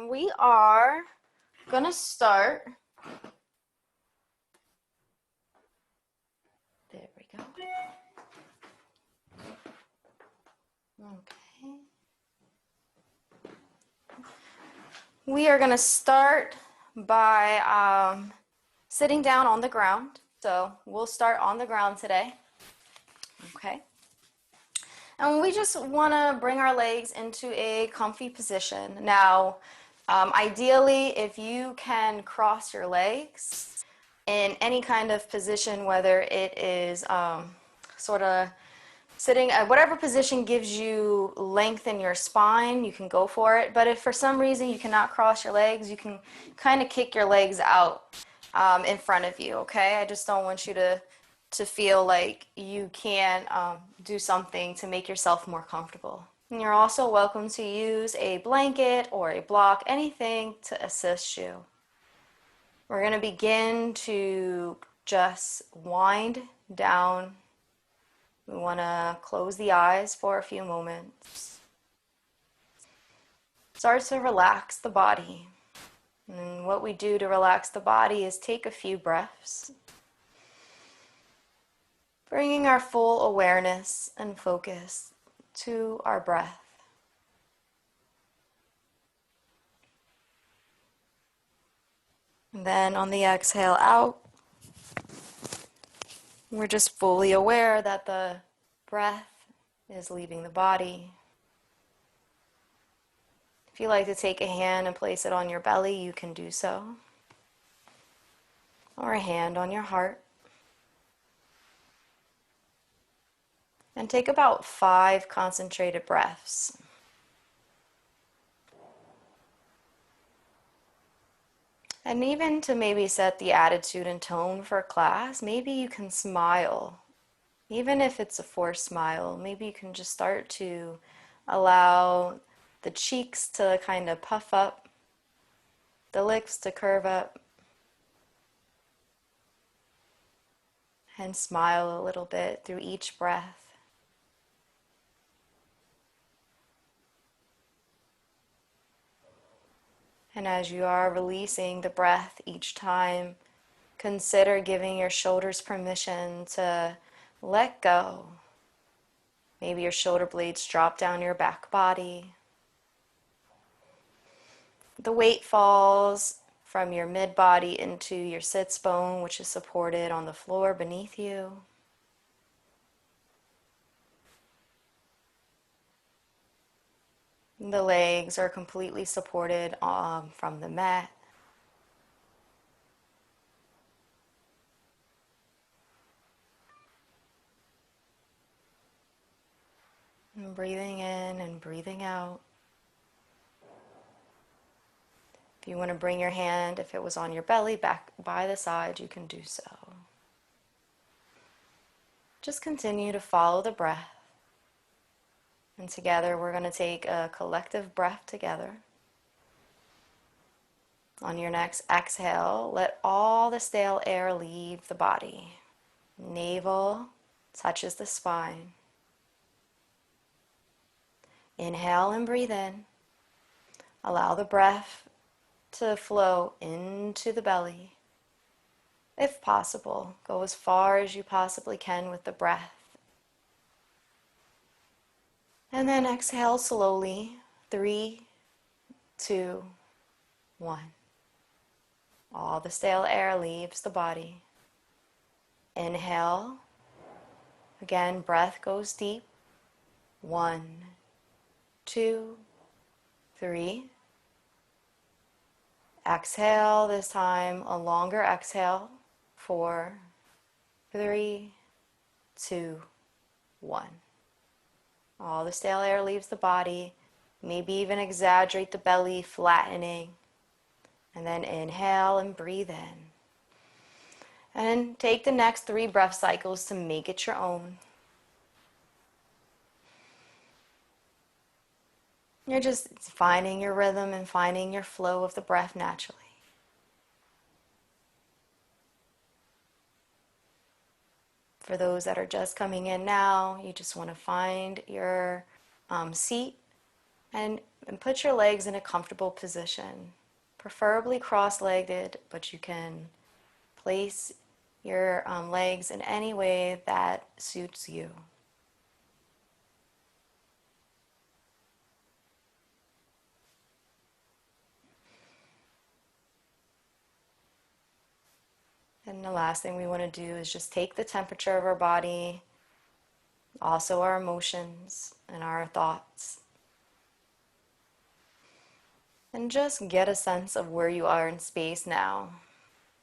We are gonna start. There we go. Okay. We are gonna start by sitting down on the ground. So we'll start on the ground today. Okay. And we just want to bring our legs into a comfy position. Now, ideally, if you can cross your legs in any kind of position, whether it is sort of sitting at whatever position gives you length in your spine, you can go for it. But if for some reason you cannot cross your legs, you can kind of kick your legs out in front of you, okay? I just don't want you to feel like you can do something to make yourself more comfortable. And you're also welcome to use a blanket or a block, anything to assist you. We're going to begin to just wind down. We want to close the eyes for a few moments. Start to relax the body. And what we do to relax the body is take a few breaths, bringing our full awareness and focus to our breath. And then on the exhale out, we're just fully aware that the breath is leaving the body. If you like to take a hand and place it on your belly, you can do so. Or a hand on your heart. And take about 5 concentrated breaths. And even to maybe set the attitude and tone for class, maybe you can smile. Even if it's a forced smile, maybe you can just start to allow the cheeks to kind of puff up, the lips to curve up, and smile a little bit through each breath. And as you are releasing the breath each time, consider giving your shoulders permission to let go. Maybe your shoulder blades drop down your back body. The weight falls from your mid-body into your sits bone, which is supported on the floor beneath you. The legs are completely supported from the mat. And breathing in and breathing out. If you want to bring your hand, if it was on your belly, back by the side, you can do so. Just continue to follow the breath. And together we're going to take a collective breath together. On your next exhale, let all the stale air leave the body. Navel touches the spine. Inhale and breathe in. Allow the breath to flow into the belly. If possible, go as far as you possibly can with the breath. And then exhale slowly. 3, 2, 1. All the stale air leaves the body. Inhale. Again, breath goes deep. 1, 2, 3. Exhale, this time a longer exhale. 4, 3, 2, 1. All the stale air leaves the body. Maybe even exaggerate the belly, flattening. And then inhale and breathe in. And take the next 3 breath cycles to make it your own. You're just finding your rhythm and finding your flow of the breath naturally. For those that are just coming in now, you just want to find your seat And put your legs in a comfortable position, preferably cross-legged, but you can place your legs in any way that suits you. And the last thing we want to do is just take the temperature of our body, also our emotions and our thoughts, and just get a sense of where you are in space now.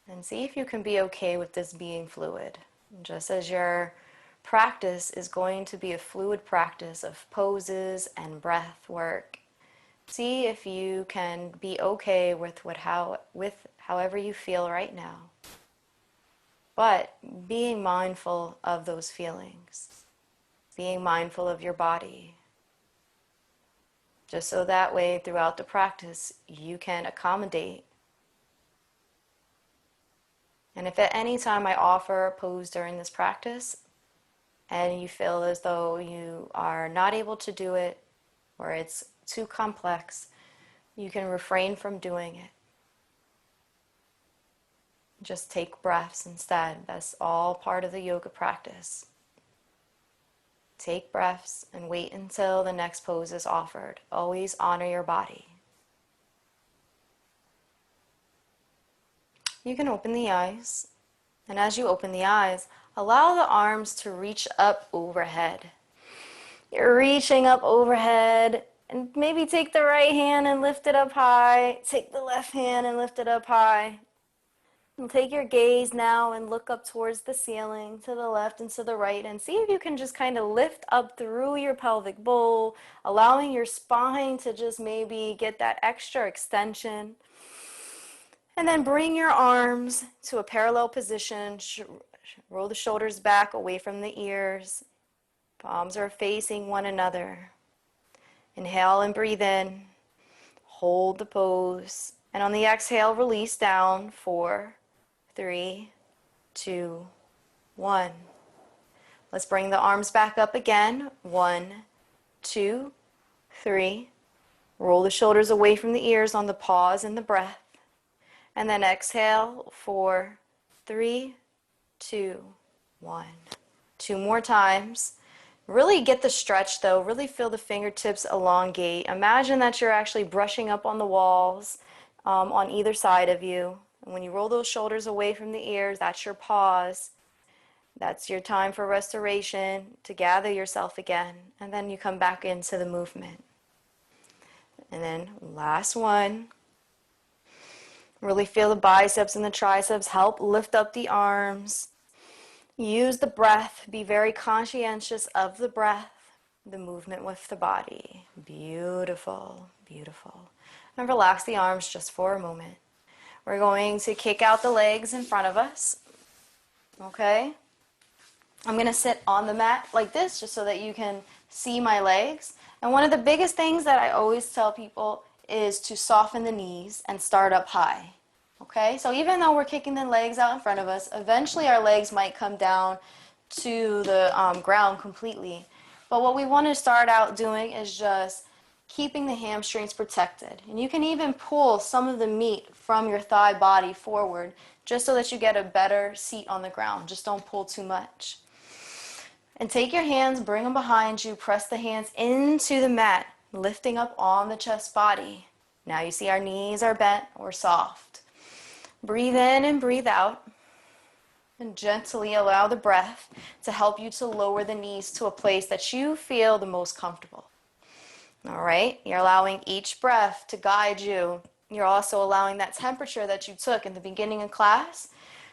And see if you can be okay with this being fluid. Just as your practice is going to be a fluid practice of poses and breath work, see if you can be okay with however you feel right now. But being mindful of those feelings, being mindful of your body, just so that way throughout the practice you can accommodate. And if at any time I offer a pose during this practice and you feel as though you are not able to do it or it's too complex, you can refrain from doing it. Just take breaths instead. That's all part of the yoga practice. Take breaths and wait until the next pose is offered. Always honor your body. You can open the eyes, and as you open the eyes, allow the arms to reach up overhead. You're reaching up overhead, and maybe take the right hand and lift it up high. Take the left hand and lift it up high. And take your gaze now and look up towards the ceiling, to the left and to the right, and see if you can just kind of lift up through your pelvic bowl, allowing your spine to just maybe get that extra extension. And then bring your arms to a parallel position. Roll the shoulders back away from the ears. Palms are facing one another. Inhale and breathe in. Hold the pose. And on the exhale, release down. 4, 3, 2, 1. Let's bring the arms back up again. 1, 2, 3. Roll the shoulders away from the ears on the pause and the breath. And then exhale, 4, 3, 2, 1. 2 more times. Really get the stretch though. Really feel the fingertips elongate. Imagine that you're actually brushing up on the walls on either side of you. And when you roll those shoulders away from the ears, that's your pause. That's your time for restoration, to gather yourself again. And then you come back into the movement. And then last one. Really feel the biceps and the triceps help lift up the arms. Use the breath. Be very conscientious of the breath, the movement with the body. Beautiful, beautiful. And relax the arms just for a moment. We're going to kick out the legs in front of us. Okay? I'm going to sit on the mat like this just so that you can see my legs. And one of the biggest things that I always tell people is to soften the knees and start up high. Okay, so even though we're kicking the legs out in front of us, eventually our legs might come down to the ground completely. But what we want to start out doing is just keeping the hamstrings protected. And you can even pull some of the meat from your thigh body forward just so that you get a better seat on the ground. Just don't pull too much. And take your hands, bring them behind you, press the hands into the mat, lifting up on the chest body. Now you see our knees are bent or soft. Breathe in and breathe out. And gently allow the breath to help you to lower the knees to a place that you feel the most comfortable. All right? You're allowing each breath to guide you. You're also allowing that temperature that you took in the beginning of class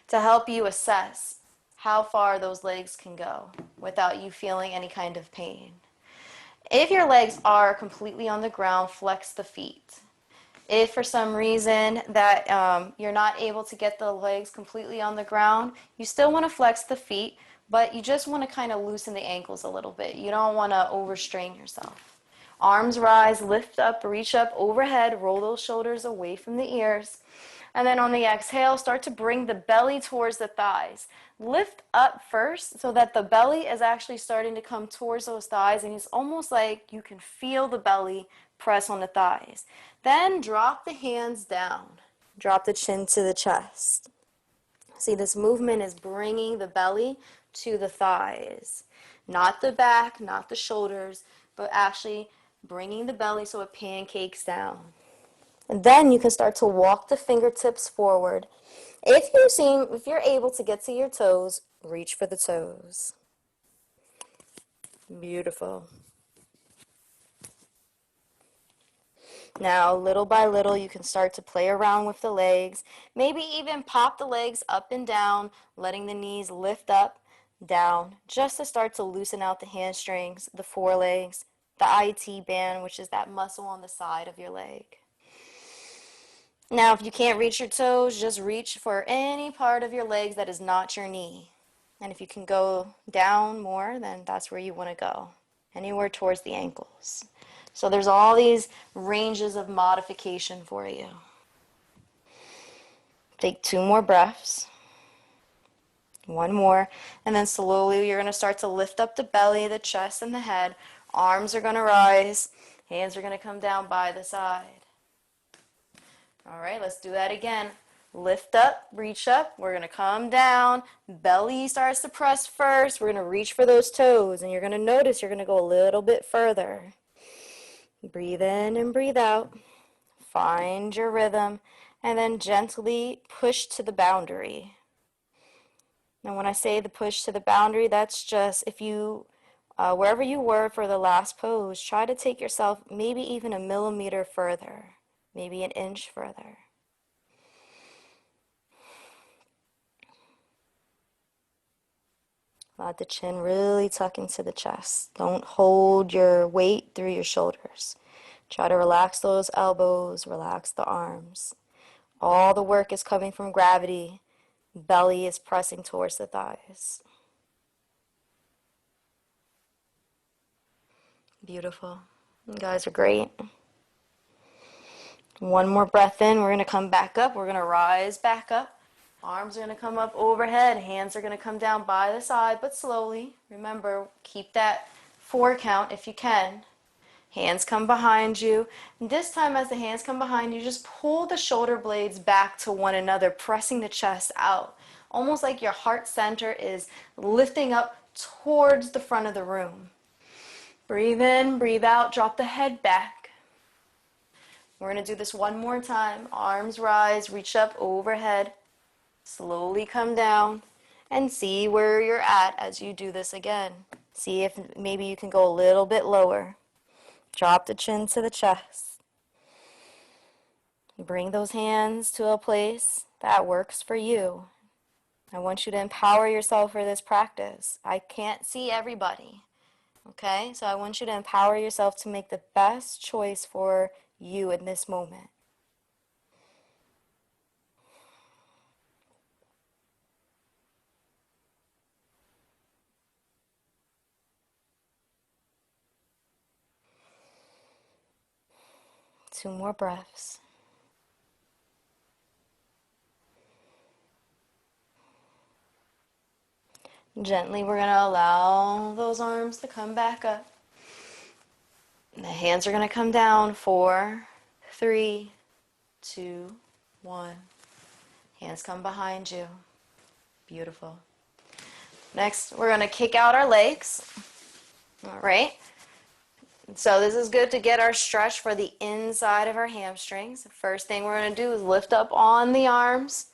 to help you assess how far those legs can go without you feeling any kind of pain. If your legs are completely on the ground, flex the feet. If for some reason that you're not able to get the legs completely on the ground, you still want to flex the feet, but you just want to kind of loosen the ankles a little bit. You don't want to overstrain yourself. Arms rise, lift up, reach up overhead, roll those shoulders away from the ears. And then on the exhale, start to bring the belly towards the thighs. Lift up first so that the belly is actually starting to come towards those thighs, and it's almost like you can feel the belly press on the thighs. Then drop the hands down. Drop the chin to the chest. See, this movement is bringing the belly to the thighs. Not the back, not the shoulders, but actually bringing the belly so it pancakes down. And then you can start to walk the fingertips forward. If you're able to get to your toes, reach for the toes. Beautiful. Now, little by little, you can start to play around with the legs. Maybe even pop the legs up and down, letting the knees lift up, down, just to start to loosen out the hamstrings, the forelegs, the IT band, which is that muscle on the side of your leg. Now, if you can't reach your toes, just reach for any part of your legs that is not your knee. And if you can go down more, then that's where you want to go, anywhere towards the ankles. So there's all these ranges of modification for you. Take 2 more breaths. 1 more. And then slowly you're going to start to lift up the belly, the chest, and the head. Arms are going to rise. Hands are going to come down by the side. All right, let's do that again. Lift up, reach up. We're going to come down. Belly starts to press first. We're going to reach for those toes. And you're going to notice you're going to go a little bit further. Breathe in and breathe out. Find your rhythm. And then gently push to the boundary. Now when I say the push to the boundary, that's just if you, wherever you were for the last pose, try to take yourself maybe even a millimeter further. Maybe an inch further. Let the chin really tuck into the chest. Don't hold your weight through your shoulders. Try to relax those elbows, relax the arms. All the work is coming from gravity. Belly is pressing towards the thighs. Beautiful. You guys are great. 1 more breath in. We're going to come back up. We're going to rise back up. Arms are going to come up overhead. Hands are going to come down by the side, but slowly. Remember, keep that 4 count if you can. Hands come behind you. And this time as the hands come behind you, just pull the shoulder blades back to one another, pressing the chest out. Almost like your heart center is lifting up towards the front of the room. Breathe in, breathe out, drop the head back. We're going to do this 1 more time. Arms rise, reach up overhead. Slowly come down and see where you're at as you do this again. See if maybe you can go a little bit lower. Drop the chin to the chest. Bring those hands to a place that works for you. I want you to empower yourself for this practice. I can't see everybody, okay? So I want you to empower yourself to make the best choice for you in this moment. Two more breaths. Gently, we're going to allow those arms to come back up. And the hands are going to come down. 4, 3, 2, 1. Hands come behind you. Beautiful. Next, we're going to kick out our legs. All right. So this is good to get our stretch for the inside of our hamstrings. The first thing we're going to do is lift up on the arms.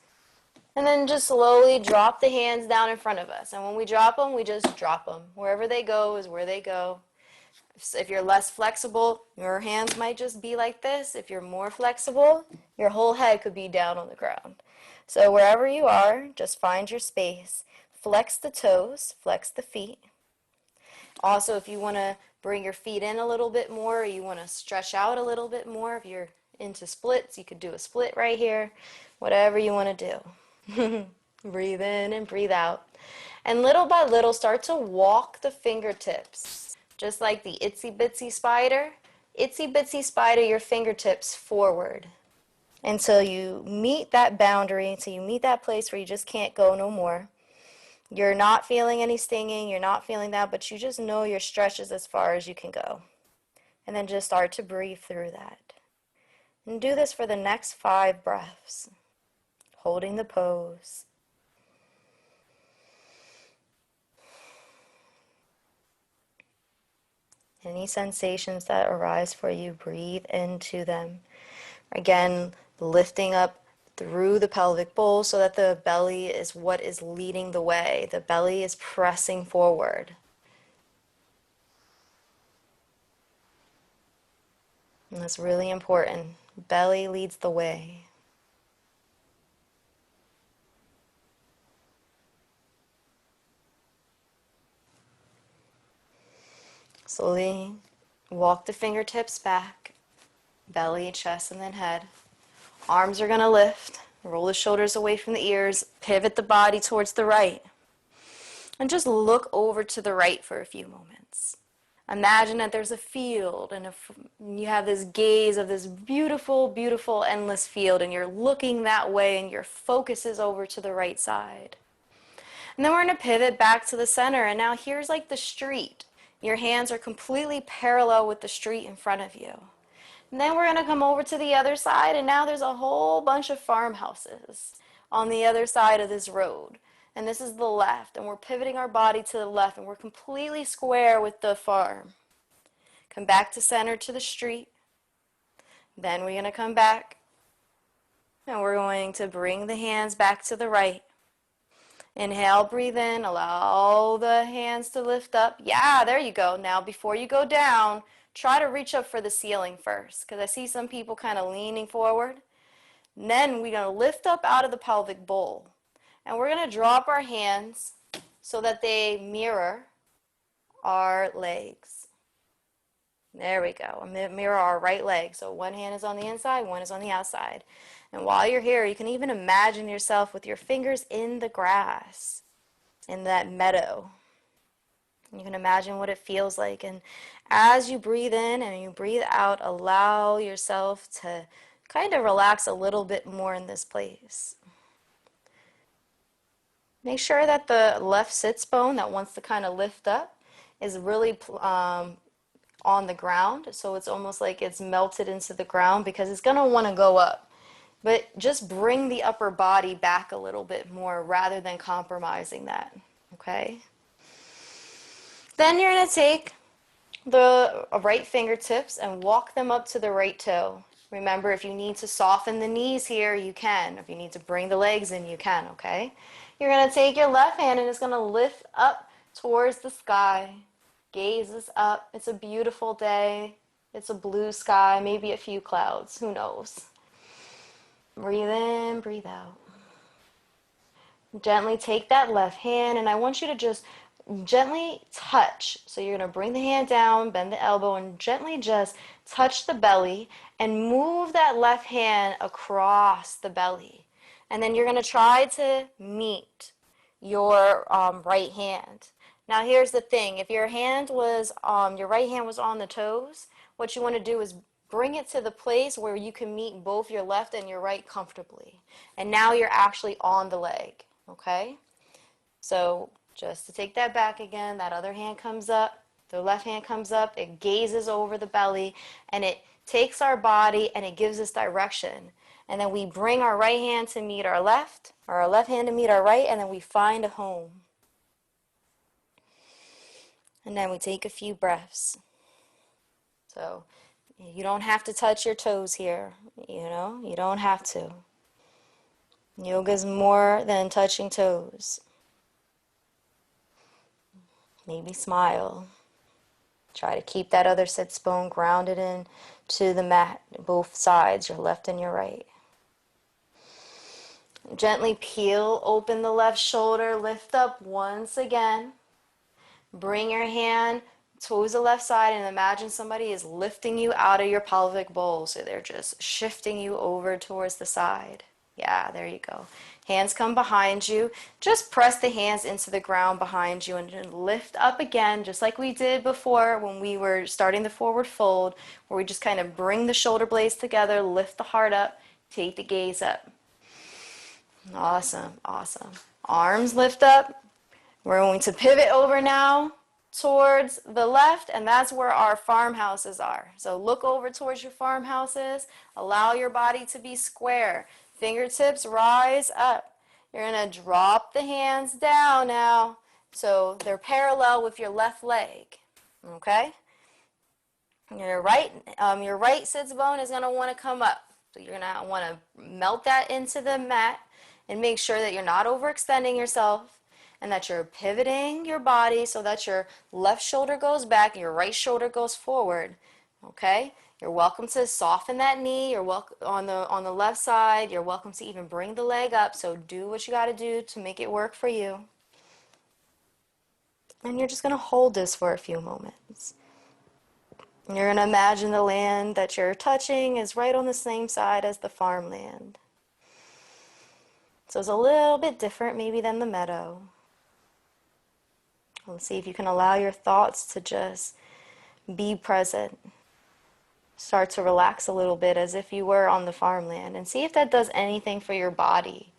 And then just slowly drop the hands down in front of us. And when we drop them, we just drop them. Wherever they go is where they go. If you're less flexible, your hands might just be like this. If you're more flexible, your whole head could be down on the ground. So wherever you are, just find your space. Flex the toes, flex the feet. Also, if you want to bring your feet in a little bit more, or you want to stretch out a little bit more, if you're into splits, you could do a split right here. Whatever you want to do. Breathe in and breathe out. And little by little, start to walk the fingertips. Just like the itsy bitsy spider. Itsy bitsy spider your fingertips forward. Until you meet that boundary, until you meet that place where you just can't go no more. You're not feeling any stinging, you're not feeling that, but you just know your stretch is as far as you can go. And then just start to breathe through that. And do this for the next 5 breaths, holding the pose. Any sensations that arise for you, breathe into them. Again, lifting up through the pelvic bowl so that the belly is what is leading the way. The belly is pressing forward. And that's really important. Belly leads the way. Slowly walk the fingertips back, belly, chest, and then head. Arms are going to lift. Roll the shoulders away from the ears. Pivot the body towards the right. And just look over to the right for a few moments. Imagine that there's a field and you have this gaze of this beautiful, beautiful, endless field, and you're looking that way and your focus is over to the right side. And then we're going to pivot back to the center, and now here's like the street. Your hands are completely parallel with the street in front of you. And then we're going to come over to the other side, and now there's a whole bunch of farmhouses on the other side of this road. And this is the left, and we're pivoting our body to the left, and we're completely square with the farm. Come back to center to the street. Then we're going to come back, and we're going to bring the hands back to the right. Inhale, breathe in, allow the hands to lift up. Yeah, there you go. Now, before you go down, try to reach up for the ceiling first, because I see some people kind of leaning forward. And then we're going to lift up out of the pelvic bowl. And we're going to drop our hands so that they mirror our legs. There we go. Mirror our right leg. So one hand is on the inside, one is on the outside. And while you're here, you can even imagine yourself with your fingers in the grass, in that meadow. You can imagine what it feels like. And as you breathe in and you breathe out, allow yourself to kind of relax a little bit more in this place. Make sure that the left sits bone that wants to kind of lift up is really on the ground. So it's almost like it's melted into the ground because it's going to want to go up. But just bring the upper body back a little bit more rather than compromising that. Okay? Then you're going to take the right fingertips and walk them up to the right toe. Remember, if you need to soften the knees here, you can. If you need to bring the legs in, you can, okay? You're going to take your left hand and it's going to lift up towards the sky. Gaze is up. It's a beautiful day. It's a blue sky, maybe a few clouds. Who knows? Breathe in, breathe out. Gently take that left hand, and I want you to just gently touch. So you're going to bring the hand down, bend the elbow, and gently just touch the belly and move that left hand across the belly. And then you're going to try to meet your right hand. Now here's the thing. If your right hand was on the toes, what you want to do is bring it to the place where you can meet both your left and your right comfortably. And now you're actually on the leg, okay? So just to take that back again, that other hand comes up, the left hand comes up, it gazes over the belly, and it takes our body and it gives us direction. And then we bring our right hand to meet our left, or our left hand to meet our right, and then we find a home. And then we take a few breaths. So you don't have to touch your toes here, you don't have to. Yoga is more than touching toes. Maybe smile. Try to keep that other sits bone grounded in to the mat, both sides, your left and your right. Gently peel open the left shoulder, lift up once again. Bring your hand towards the left side and imagine somebody is lifting you out of your pelvic bowl. So they're just shifting you over towards the side. Yeah, there you go. Hands come behind you. Just press the hands into the ground behind you and then lift up again, just like we did before when we were starting the forward fold, where we just kind of bring the shoulder blades together, lift the heart up, take the gaze up. Awesome, awesome. Arms lift up. We're going to pivot over now towards the left, and that's where our farmhouses are. So look over towards your farmhouses. Allow your body to be square. Fingertips rise up. You're going to drop the hands down now, so they're parallel with your left leg. Okay? Your right sits bone is going to want to come up. So you're going to want to melt that into the mat and make sure that you're not overextending yourself and that you're pivoting your body so that your left shoulder goes back and your right shoulder goes forward. Okay? You're welcome to soften that knee. You're welcome on the left side. You're welcome to even bring the leg up. So do what you got to do to make it work for you. And you're just going to hold this for a few moments. You're going to imagine the land that you're touching is right on the same side as the farmland. So it's a little bit different maybe than the meadow. Let's see if you can allow your thoughts to just be present. Start to relax a little bit as if you were on the farmland, and see if that does anything for your body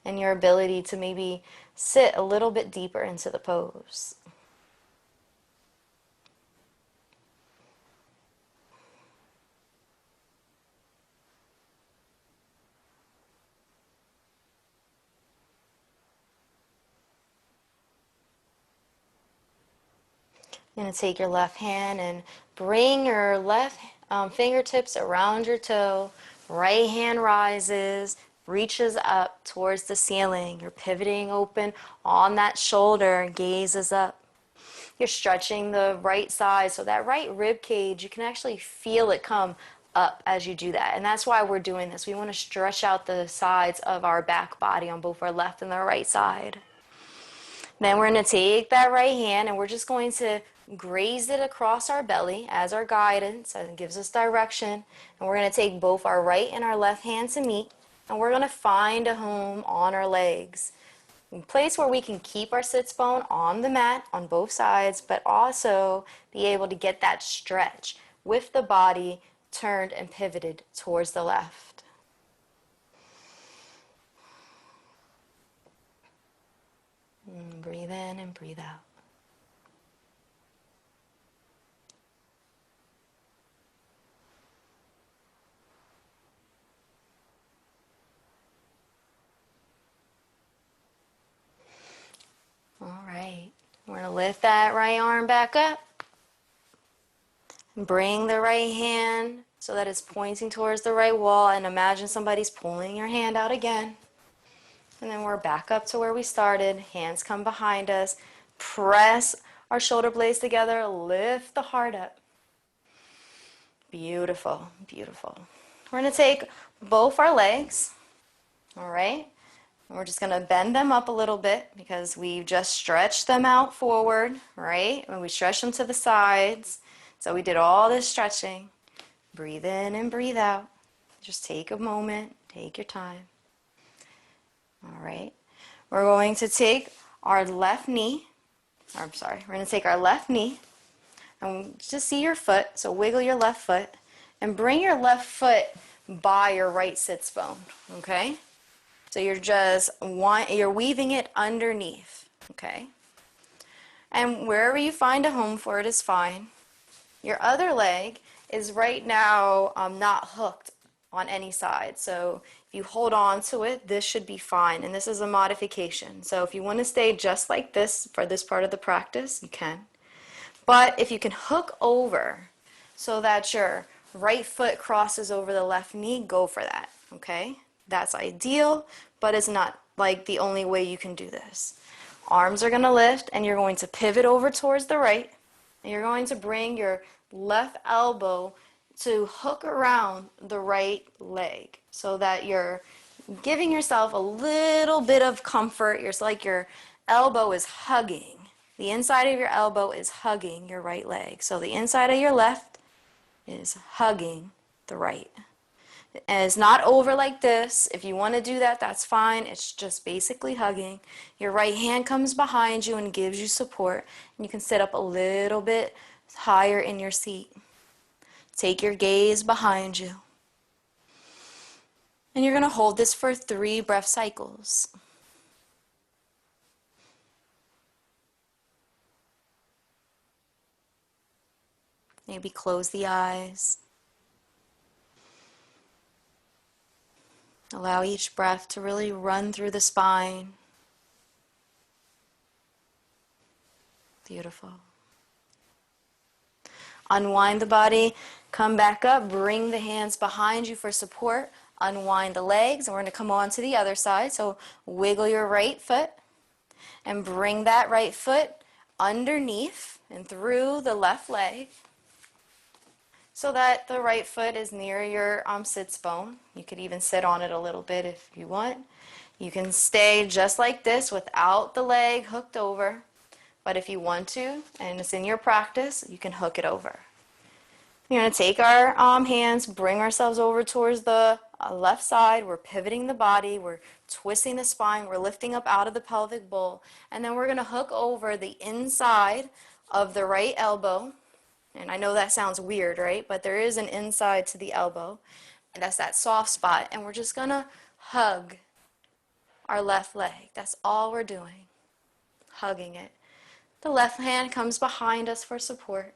and your ability to maybe sit a little bit deeper into the pose. You're going to take your left hand and bring your left fingertips around your toe. Right hand rises, reaches up towards the ceiling. You're pivoting open on that shoulder, gazes up. You're stretching the right side, so that right rib cage, you can actually feel it come up as you do that. And that's why we're doing this. We want to stretch out the sides of our back body on both our left and our right side. Then we're going to take that right hand and we're just going to graze it across our belly as our guidance, and it gives us direction. And we're going to take both our right and our left hand to meet, and we're going to find a home on our legs. A place where we can keep our sits bone on the mat on both sides, but also be able to get that stretch with the body turned and pivoted towards the left. And breathe in and breathe out. All right, we're going to lift that right arm back up. Bring the right hand so that it's pointing towards the right wall, and imagine somebody's pulling your hand out again. And then we're back up to where we started. Hands come behind us. Press our shoulder blades together. Lift the heart up. Beautiful, beautiful. We're going to take both our legs, all right? And we're just going to bend them up a little bit because we've just stretched them out forward, right? And we stretch them to the sides. So we did all this stretching. Breathe in and breathe out. Just take a moment. Take your time. All right. We're going to take our left knee. We're going to take our left knee and just see your foot. So wiggle your left foot and bring your left foot by your right sits bone, okay? So you're weaving it underneath, okay? And wherever you find a home for it is fine. Your other leg is right now not hooked on any side. So if you hold on to it, this should be fine. And this is a modification. So if you want to stay just like this for this part of the practice, you can. But if you can hook over so that your right foot crosses over the left knee, go for that, okay? That's ideal, but it's not like the only way you can do this. Arms are going to lift, and you're going to pivot over towards the right, and you're going to bring your left elbow to hook around the right leg so that you're giving yourself a little bit of comfort. It's like your elbow is hugging. The inside of your elbow is hugging your right leg. So the inside of your left is hugging the right. And it's not over like this. If you want to do that, that's fine. It's just basically hugging. Your right hand comes behind you and gives you support. And you can sit up a little bit higher in your seat. Take your gaze behind you. And you're going to hold this for 3 breath cycles. Maybe close the eyes. Allow each breath to really run through the spine. Beautiful. Unwind the body, come back up, bring the hands behind you for support, unwind the legs, and we're going to come on to the other side. So wiggle your right foot and bring that right foot underneath and through the left leg so that the right foot is near your sits bone. You could even sit on it a little bit if you want. You can stay just like this without the leg hooked over. But if you want to, and it's in your practice, you can hook it over. We're going to take our hands, bring ourselves over towards the left side. We're pivoting the body. We're twisting the spine. We're lifting up out of the pelvic bowl. And then we're going to hook over the inside of the right elbow. And I know that sounds weird, right? But there is an inside to the elbow. And that's that soft spot. And we're just going to hug our left leg. That's all we're doing. Hugging it. The left hand comes behind us for support.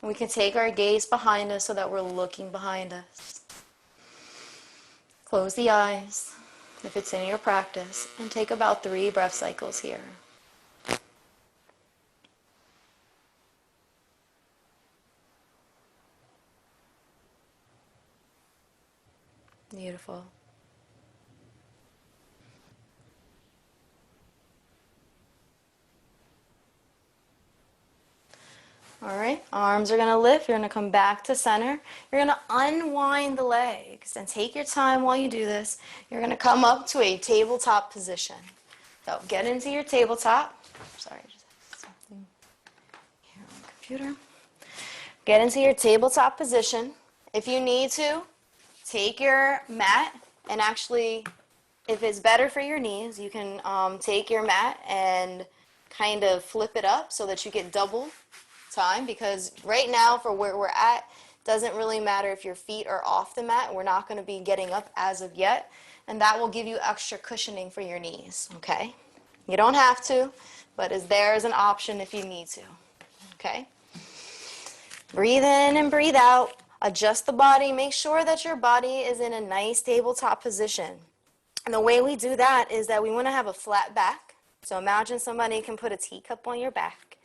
And we can take our gaze behind us so that we're looking behind us. Close the eyes if it's in your practice and take about 3 breath cycles here. Beautiful. All right, arms are going to lift. You're going to come back to center. You're going to unwind the legs and take your time while you do this. You're going to come up to a tabletop position. So get into your tabletop. Sorry, just something here on the computer. Get into your tabletop position. If you need to, take your mat and actually, if it's better for your knees, you can take your mat and kind of flip it up so that you get double time, because right now for where we're at, doesn't really matter if your feet are off the mat. We're not going to be getting up as of yet, and that will give you extra cushioning for your knees, okay? You don't have to, but is there as an option if you need to, okay? Breathe in and breathe out. Adjust the body. Make sure that your body is in a nice tabletop position. And the way we do that is that we want to have a flat back. So imagine somebody can put a teacup on your back.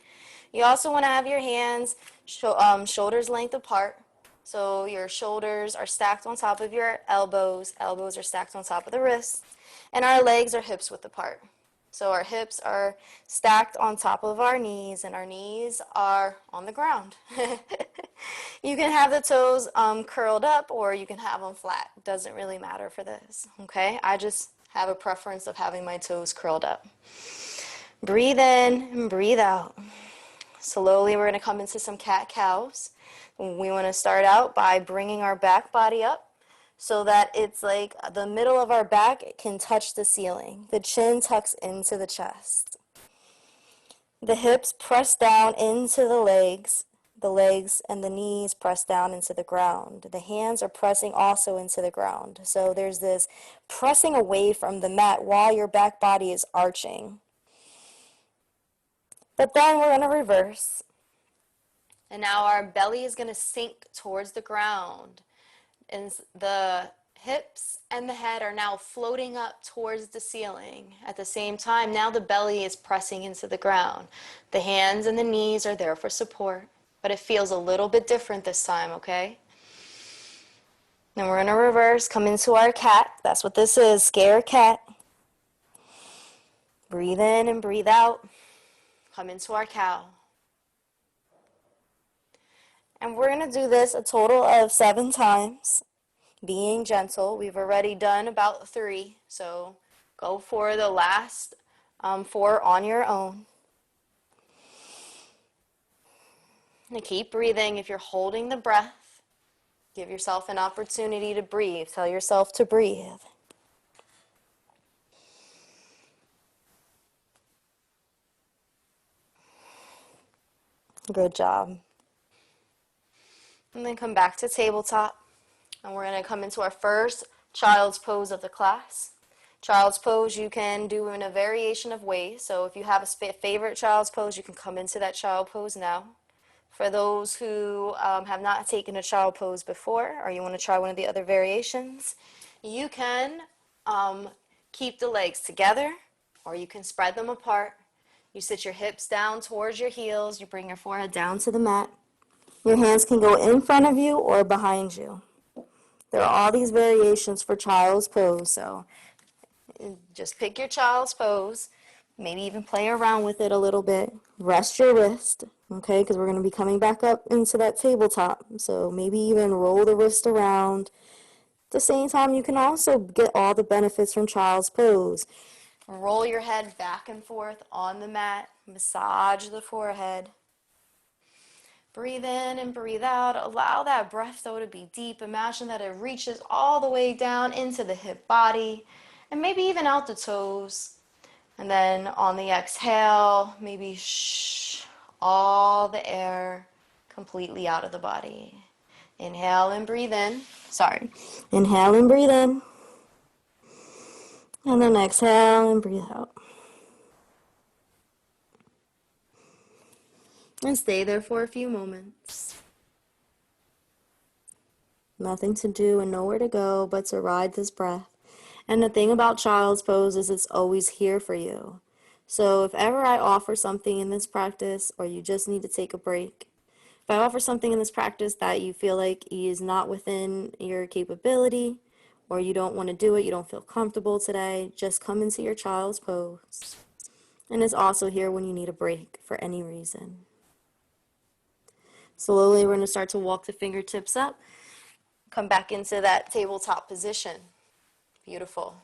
You also want to have your hands shoulders length apart. So your shoulders are stacked on top of your elbows. Elbows are stacked on top of the wrists. And our legs are hips width apart. So our hips are stacked on top of our knees, and our knees are on the ground. You can have the toes curled up, or you can have them flat. It doesn't really matter for this, okay? I just have a preference of having my toes curled up. Breathe in and breathe out. Slowly, we're going to come into some cat-cows. We want to start out by bringing our back body up so that it's like the middle of our back can touch the ceiling. The chin tucks into the chest. The hips press down into the legs and the knees press down into the ground. The hands are pressing also into the ground. So there's this pressing away from the mat while your back body is arching. But then we're going to reverse. And now our belly is going to sink towards the ground. And the hips and the head are now floating up towards the ceiling. At the same time, now the belly is pressing into the ground. The hands and the knees are there for support. But it feels a little bit different this time, okay? Then we're going to reverse, come into our cat. That's what this is, scare cat. Breathe in and breathe out. Come into our cow. And we're going to do this a total of 7 times, being gentle. We've already done about 3, so go for the last 4 on your own. And keep breathing. If you're holding the breath, give yourself an opportunity to breathe. Tell yourself to breathe. Good job. And then come back to tabletop. And we're going to come into our first child's pose of the class. Child's pose you can do in a variation of ways. So if you have a favorite child's pose, you can come into that child pose now. For those who have not taken a child pose before, or you want to try one of the other variations, you can keep the legs together, or you can spread them apart. You sit your hips down towards your heels. You bring your forehead down to the mat. Your hands can go in front of you or behind you. There are all these variations for child's pose, so just pick your child's pose. Maybe even play around with it a little bit. Rest your wrist, okay, because we're going to be coming back up into that tabletop. So maybe even roll the wrist around. At the same time, you can also get all the benefits from child's pose. Roll your head back and forth on the mat. Massage the forehead. Breathe in and breathe out. Allow that breath, though, to be deep. Imagine that it reaches all the way down into the hip body and maybe even out the toes. And then on the exhale, maybe all the air completely out of the body. Inhale and breathe in. Inhale and breathe in. And then exhale and breathe out. And stay there for a few moments. Nothing to do and nowhere to go but to ride this breath. And the thing about child's pose is it's always here for you. So if ever I offer something in this practice, or you just need to take a break, if I offer something in this practice that you feel like is not within your capability, or you don't want to do it, you don't feel comfortable today, just come into your child's pose. And it's also here when you need a break for any reason. Slowly, we're going to start to walk the fingertips up. Come back into that tabletop position. Beautiful.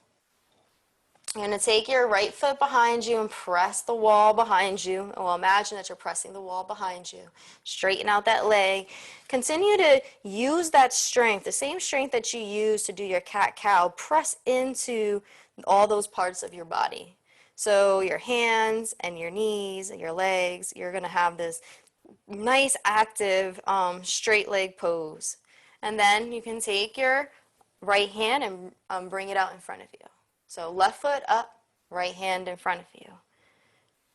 You're going to take your right foot behind you and press the wall behind you. And we'll imagine that you're pressing the wall behind you. Straighten out that leg. Continue to use that strength, the same strength that you use to do your cat-cow. Press into all those parts of your body. So your hands and your knees and your legs, you're going to have this nice active straight leg pose. And then you can take your right hand and bring it out in front of you. So left foot up, right hand in front of you.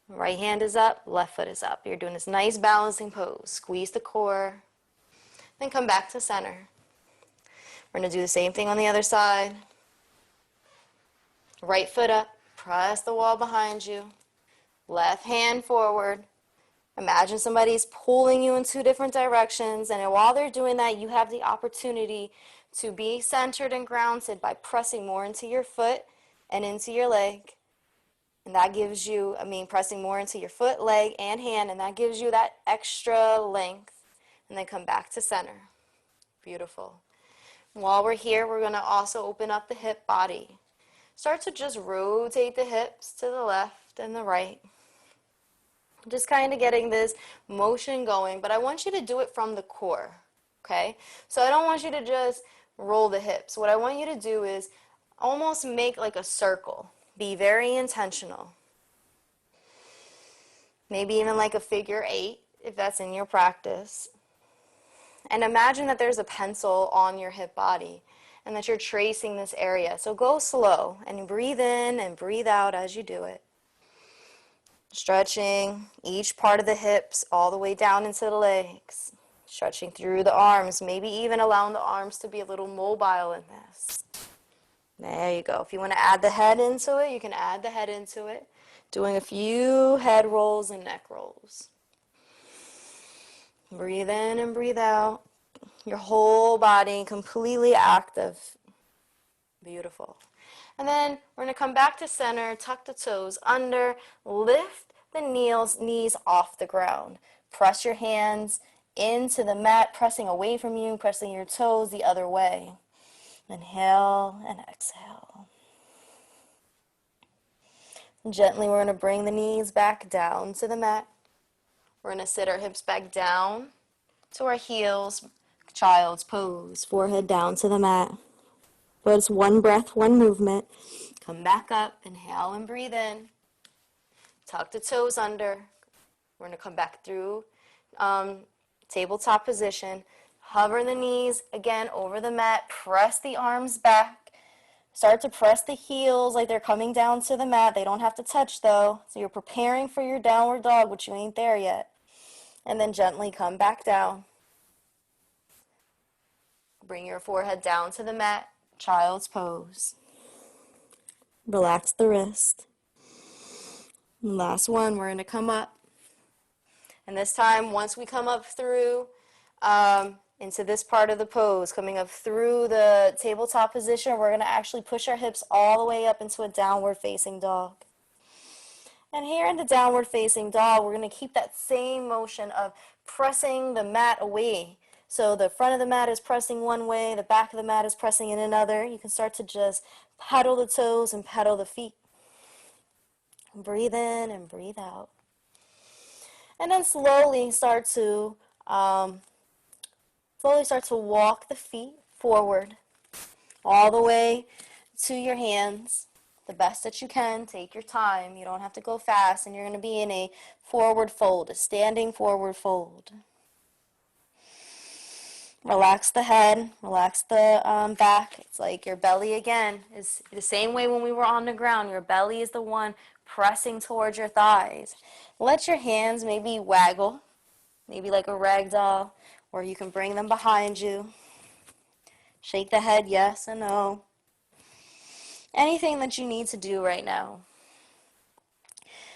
Right hand is up, left foot is up. You're doing this nice balancing pose. Squeeze the core, then come back to center. We're going to do the same thing on the other side. Right foot up, press the wall behind you. Left hand forward. Imagine somebody's pulling you in two different directions, and while they're doing that, you have the opportunity to be centered and grounded by pressing more into your foot and into your leg. And that gives you, pressing more into your foot, leg, and hand, and that gives you that extra length. And then come back to center. Beautiful. While we're here, we're going to also open up the hip body. Start to just rotate the hips to the left and the right. Just kind of getting this motion going, but I want you to do it from the core, okay? So I don't want you to just roll the hips. What I want you to do is almost make like a circle. Be very intentional. Maybe even like a figure 8, if that's in your practice. And imagine that there's a pencil on your hip body and that you're tracing this area. So go slow and breathe in and breathe out as you do it. Stretching each part of the hips all the way down into the legs. Stretching through the arms, maybe even allowing the arms to be a little mobile in this. There you go. If you want to add the head into it, you can add the head into it. Doing a few head rolls and neck rolls. Breathe in and breathe out. Your whole body completely active. Beautiful. And then we're going to come back to center, tuck the toes under, lift the knees off the ground. Press your hands into the mat, pressing away from you, pressing your toes the other way. Inhale and exhale. Gently, we're going to bring the knees back down to the mat. We're going to sit our hips back down to our heels, child's pose, forehead down to the mat. But it's one breath, one movement. Come back up, inhale and breathe in. Tuck the toes under. We're going to come back through tabletop position. Hover the knees again over the mat. Press the arms back. Start to press the heels like they're coming down to the mat. They don't have to touch though. So you're preparing for your downward dog, but you ain't there yet. And then gently come back down. Bring your forehead down to the mat, child's pose. Relax the wrist. Last one, we're going to come up. And this time, once we come up through into this part of the pose, coming up through the tabletop position, we're going to actually push our hips all the way up into a downward facing dog. And here in the downward facing dog, we're going to keep that same motion of pressing the mat away. So the front of the mat is pressing one way, the back of the mat is pressing in another. You can start to just pedal the toes and pedal the feet. Breathe in and breathe out. And then slowly start to walk the feet forward all the way to your hands. The best that you can. Take your time. You don't have to go fast. And you're going to be in a forward fold, a standing forward fold. Relax the head. Relax the back. It's like your belly again is the same way when we were on the ground. Your belly is the one pressing towards your thighs. Let your hands maybe waggle, maybe like a rag doll, or you can bring them behind you. Shake the head yes and no. Anything that you need to do right now.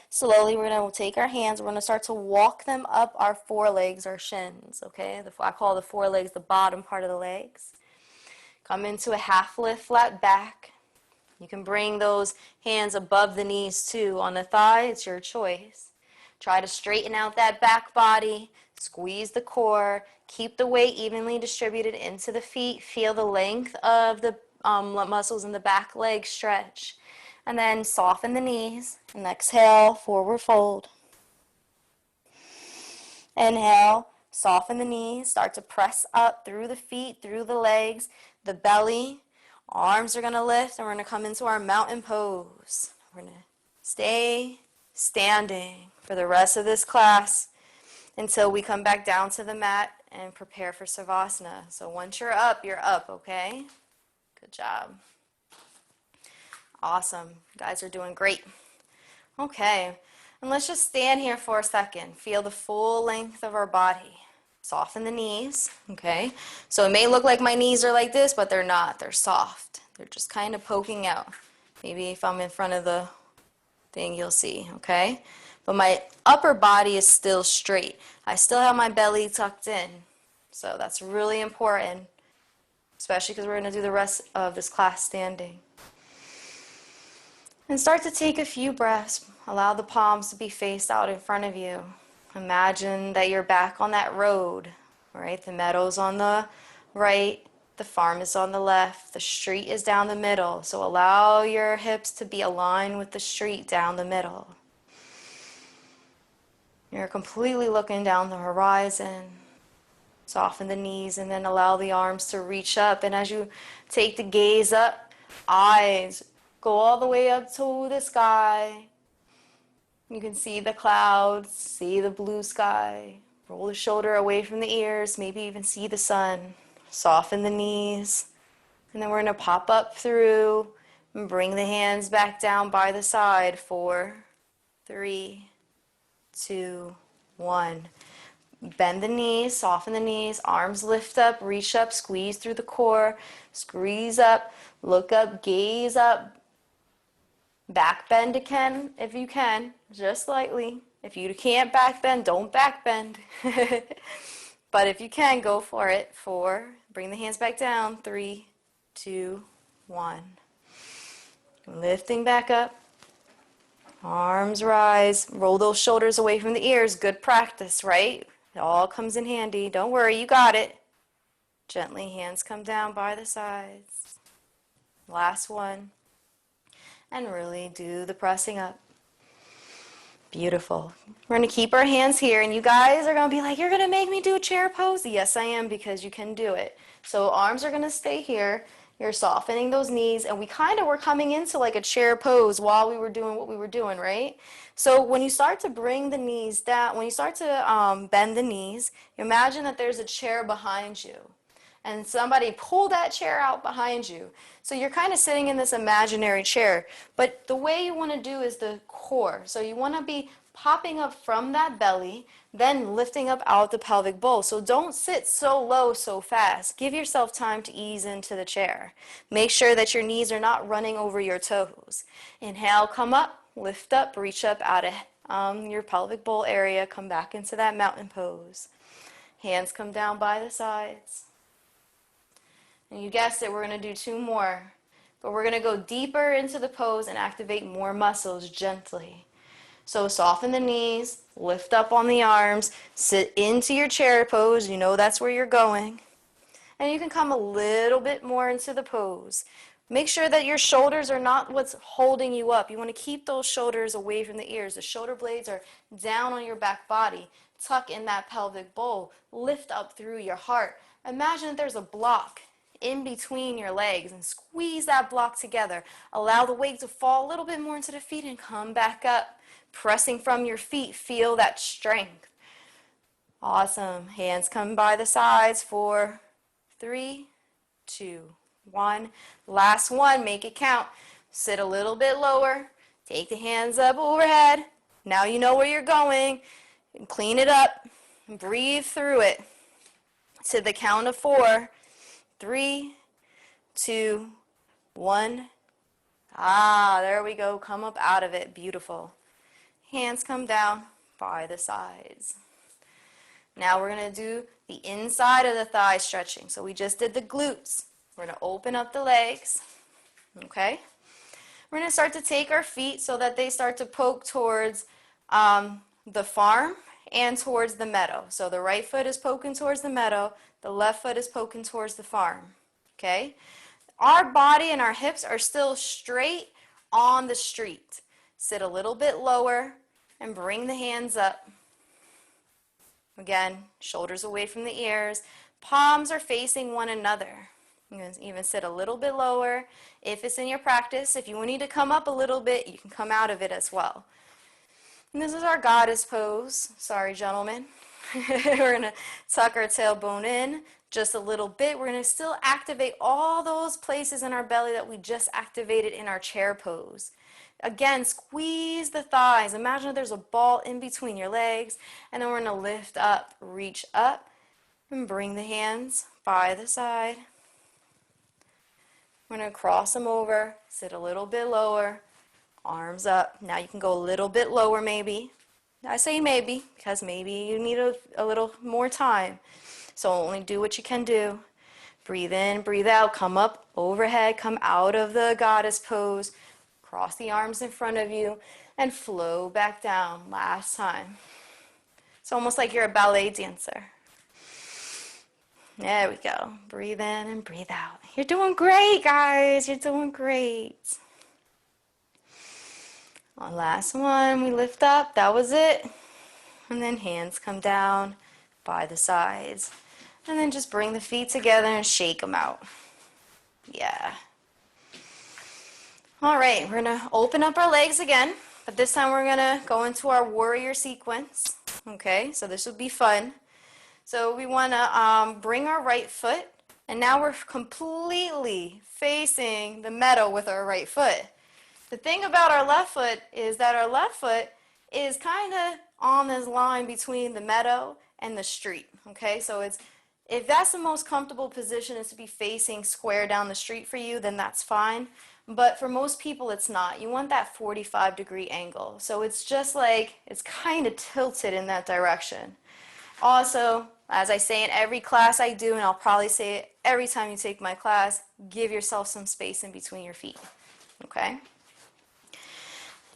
Slowly, we're going to take our hands, we're going to start to walk them up our forelegs, our shins, okay? I call the forelegs the bottom part of the legs. Come into a half lift, flat back. You can bring those hands above the knees too. On the thigh, it's your choice. Try to straighten out that back body, squeeze the core, keep the weight evenly distributed into the feet. Feel the length of the muscles in the back leg stretch. And then soften the knees and exhale, forward fold. Inhale, soften the knees, start to press up through the feet, through the legs, the belly. Arms are going to lift and we're going to come into our mountain pose. We're going to stay standing for the rest of this class until we come back down to the mat and prepare for Savasana. So once you're up, okay? Good job. Awesome. You guys are doing great. Okay. And let's just stand here for a second. Feel the full length of our body. Soften the knees, okay? So it may look like my knees are like this, but they're not. They're soft. They're just kind of poking out. Maybe if I'm in front of the thing, you'll see, okay? But my upper body is still straight. I still have my belly tucked in. So that's really important, especially because we're going to do the rest of this class standing. And start to take a few breaths. Allow the palms to be faced out in front of you. Imagine that you're back on that road, right? The meadow's on the right, the farm is on the left, the street is down the middle. So allow your hips to be aligned with the street down the middle. You're completely looking down the horizon. Soften the knees and then allow the arms to reach up. And as you take the gaze up, eyes go all the way up to the sky. You can see the clouds, see the blue sky. Roll the shoulder away from the ears, maybe even see the sun. Soften the knees. And then we're going to pop up through and bring the hands back down by the side. 4, 3, 2, 1. Bend the knees, soften the knees, arms lift up, reach up, squeeze through the core, squeeze up, look up, gaze up. Back bend again if you can, just slightly. If you can't back bend, don't back bend. But if you can, go for it. 4, bring the hands back down. 3, 2, 1. Lifting back up. Arms rise. Roll those shoulders away from the ears. Good practice, right? It all comes in handy. Don't worry, you got it. Gently, hands come down by the sides. Last one. And really do the pressing up. Beautiful. We're going to keep our hands here, and you guys are going to be like, you're going to make me do a chair pose? Yes, I am, because you can do it. So arms are going to stay here. You're softening those knees, and we kind of were coming into like a chair pose while we were doing what we were doing, right? So when you start to bring the knees down, when you start to bend the knees, imagine that there's a chair behind you. And somebody pull that chair out behind you. So you're kind of sitting in this imaginary chair. But the way you want to do is the core. So you want to be popping up from that belly, then lifting up out the pelvic bowl. So don't sit so low so fast. Give yourself time to ease into the chair. Make sure that your knees are not running over your toes. Inhale, come up, lift up, reach up out of your pelvic bowl area. Come back into that mountain pose. Hands come down by the sides. And you guessed it, we're going to do 2 more. But we're going to go deeper into the pose and activate more muscles gently. So soften the knees, lift up on the arms, sit into your chair pose. You know that's where you're going. And you can come a little bit more into the pose. Make sure that your shoulders are not what's holding you up. You want to keep those shoulders away from the ears. The shoulder blades are down on your back body. Tuck in that pelvic bowl. Lift up through your heart. Imagine that there's a block in between your legs and squeeze that block together. Allow the weight to fall a little bit more into the feet and come back up. Pressing from your feet, feel that strength. Awesome. Hands come by the sides. 4, 3, 2, 1. Last one, make it count. Sit a little bit lower. Take the hands up overhead. Now you know where you're going. And clean it up. Breathe through it. To the count of 4. 3, 2, 1. There we go. Come up out of it. Beautiful. Hands come down by the sides. Now we're going to do the inside of the thigh stretching. So we just did the glutes. We're going to open up the legs. Okay? We're going to start to take our feet so that they start to poke towards the farm and towards the meadow. So the right foot is poking towards the meadow. The left foot is poking towards the farm. Okay? Our body and our hips are still straight on the street. Sit a little bit lower and bring the hands up. Again, shoulders away from the ears. Palms are facing one another. You can even sit a little bit lower. If it's in your practice, if you need to come up a little bit, you can come out of it as well. And this is our goddess pose. Sorry, gentlemen. We're going to tuck our tailbone in just a little bit. We're going to still activate all those places in our belly that we just activated in our chair pose. Again, squeeze the thighs. Imagine there's a ball in between your legs. And then we're going to lift up, reach up, and bring the hands by the side. We're going to cross them over, sit a little bit lower, arms up. Now you can go a little bit lower maybe. I say maybe because maybe you need a little more time. So only do what you can do. Breathe in, breathe out, come up overhead, come out of the goddess pose. Cross the arms in front of you and flow back down. Last time. It's almost like you're a ballet dancer. There we go. Breathe in and breathe out. You're doing great, guys. You're doing great. Last one. We lift up. That was it. And then hands come down by the sides. And then just bring the feet together and shake them out. Yeah. All right, we're going to open up our legs again, but this time we're going to go into our warrior sequence. Okay, so this will be fun. So we want to bring our right foot, and now we're completely facing the meadow with our right foot. The thing about our left foot is that our left foot is kind of on this line between the meadow and the street. Okay, so if that's the most comfortable position is to be facing square down the street for you, then that's fine. But for most people, it's not. You want that 45-degree angle. So it's just like, it's kind of tilted in that direction. Also, as I say in every class I do, and I'll probably say it every time you take my class, give yourself some space in between your feet. Okay?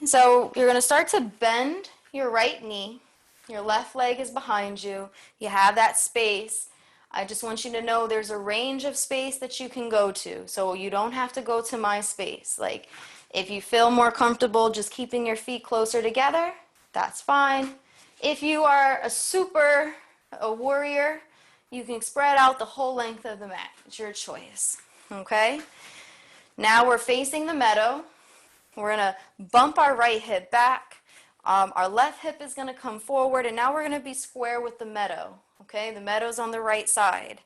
So you're going to start to bend your right knee. Your left leg is behind you. You have that space. I just want you to know there's a range of space that you can go to. So you don't have to go to my space. Like, if you feel more comfortable just keeping your feet closer together, that's fine. If you are a warrior, you can spread out the whole length of the mat. It's your choice. Okay? Now we're facing the meadow. We're going to bump our right hip back. Our left hip is going to come forward, and now we're going to be square with the meadow. Okay, the meadow's on the right side.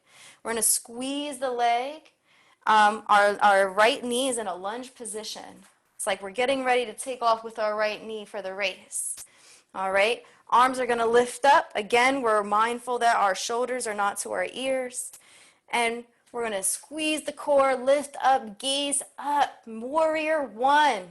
We're going to squeeze the leg. Our right knee is in a lunge position. It's like we're getting ready to take off with our right knee for the race. All right, arms are gonna lift up. Again, we're mindful that our shoulders are not to our ears. And we're gonna squeeze the core, lift up, gaze up, warrior one.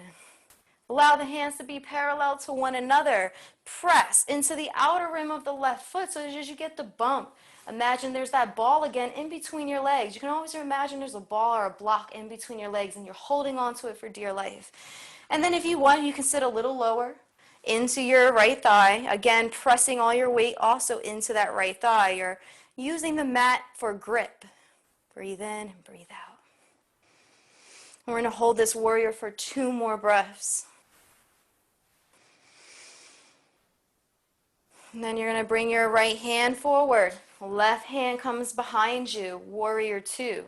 Allow the hands to be parallel to one another. Press into the outer rim of the left foot so as you get the bump. Imagine there's that ball again in between your legs. You can always imagine there's a ball or a block in between your legs and you're holding on to it for dear life. And then if you want, you can sit a little lower into your right thigh. Again, pressing all your weight also into that right thigh. You're using the mat for grip. Breathe in and breathe out. We're going to hold this warrior for 2 more breaths. And then you're going to bring your right hand forward. Left hand comes behind you, warrior 2.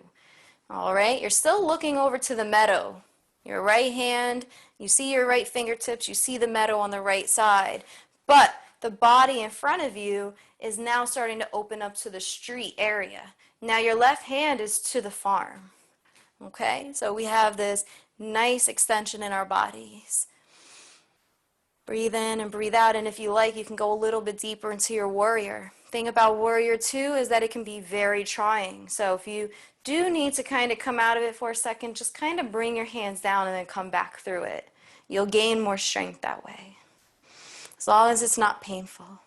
All right, you're still looking over to the meadow. Your right hand, you see your right fingertips, you see the meadow on the right side. But the body in front of you is now starting to open up to the street area. Now your left hand is to the farm. Okay, so we have this nice extension in our bodies. Breathe in and breathe out, and if you like, you can go a little bit deeper into your warrior. Thing about warrior 2 is that it can be very trying. So if you do need to kind of come out of it for a second, just kind of bring your hands down and then come back through it. You'll gain more strength that way, as long as it's not painful.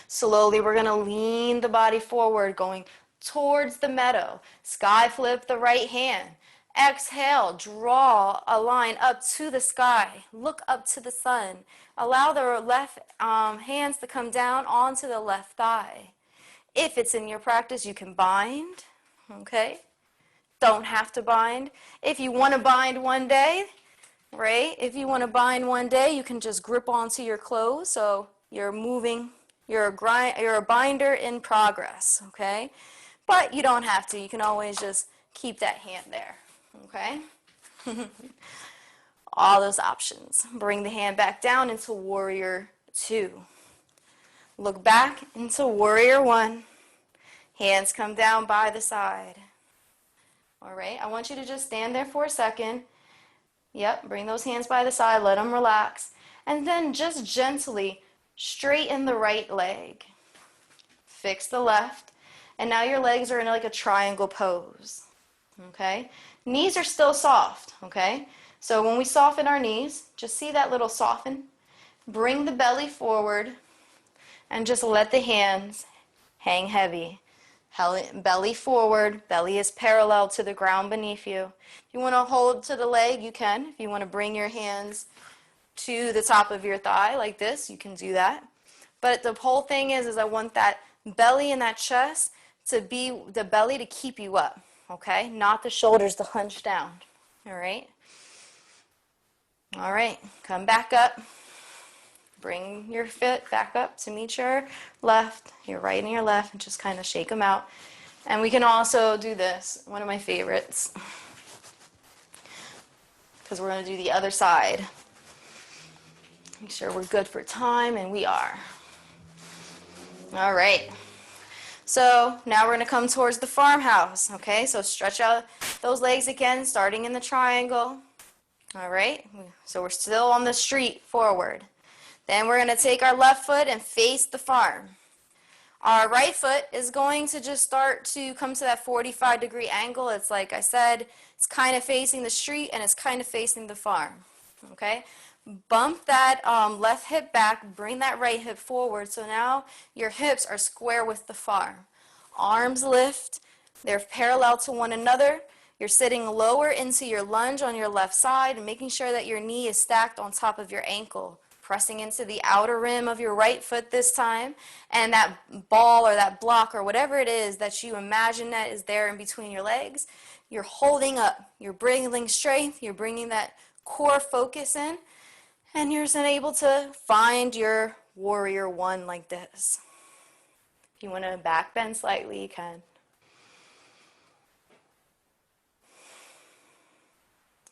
Slowly, we're going to lean the body forward, going towards the meadow. Sky flip the right hand. Exhale, draw a line up to the sky. Look up to the sun. Allow the left hands to come down onto the left thigh. If it's in your practice, you can bind, okay? Don't have to bind. If you want to bind one day, right? If you want to bind one day, you can just grip onto your clothes. So you're moving, you're a binder in progress, okay? But you don't have to. You can always just keep that hand there, okay? All those options. Bring the hand back down into warrior 2. Look back into warrior 1. Hands come down by the side. All right, I want you to just stand there for a second. Yep, bring those hands by the side, let them relax. And then just gently straighten the right leg. Fix the left. And now your legs are in like a triangle pose. Okay? Knees are still soft, okay? So when we soften our knees, just see that little soften. Bring the belly forward and just let the hands hang heavy. Belly forward, belly is parallel to the ground beneath you. If you want to hold to the leg, you can. If you want to bring your hands to the top of your thigh like this, you can do that. But the whole thing is I want that belly and that chest to be the belly to keep you up, okay? Not the shoulders to hunch down, all right? All right, come back up. Bring your foot back up to meet your left, your right and your left, and just kind of shake them out. And we can also do this, one of my favorites, because we're going to do the other side. Make sure we're good for time, and we are. All right. So now we're going to come towards the farmhouse, okay? So stretch out those legs again, starting in the triangle. All right. So we're still on the street forward. Then we're going to take our left foot and face the farm. Our right foot is going to just start to come to that 45-degree angle. It's like I said, it's kind of facing the street and it's kind of facing the farm. Okay? Bump that left hip back, bring that right hip forward. So now your hips are square with the farm. Arms lift, they're parallel to one another. You're sitting lower into your lunge on your left side and making sure that your knee is stacked on top of your ankle. Pressing into the outer rim of your right foot this time, and that ball or that block or whatever it is that you imagine that is there in between your legs, you're holding up. You're bringing strength, you're bringing that core focus in, and you're just able to find your warrior 1 like this. If you want to back bend slightly, you can.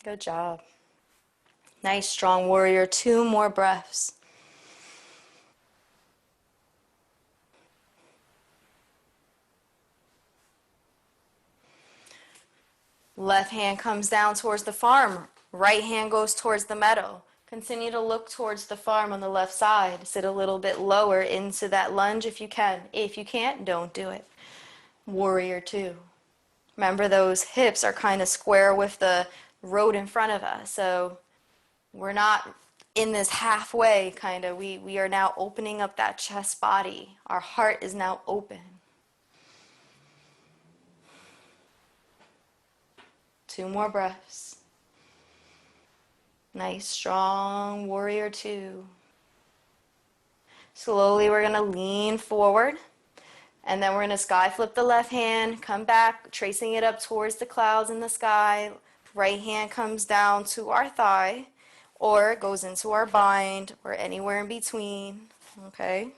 Good job. Nice, strong warrior. 2 more breaths. Left hand comes down towards the farm. Right hand goes towards the meadow. Continue to look towards the farm on the left side. Sit a little bit lower into that lunge if you can. If you can't, don't do it. Warrior two. Remember, those hips are kind of square with the road in front of us. So we're not in this halfway kind of. We are now opening up that chest body. Our heart is now open. 2 more breaths. Nice, strong warrior two. Slowly, we're going to lean forward. And then we're going to sky flip the left hand, come back, tracing it up towards the clouds in the sky. Right hand comes down to our thigh, or it goes into our bind, or anywhere in between. Okay?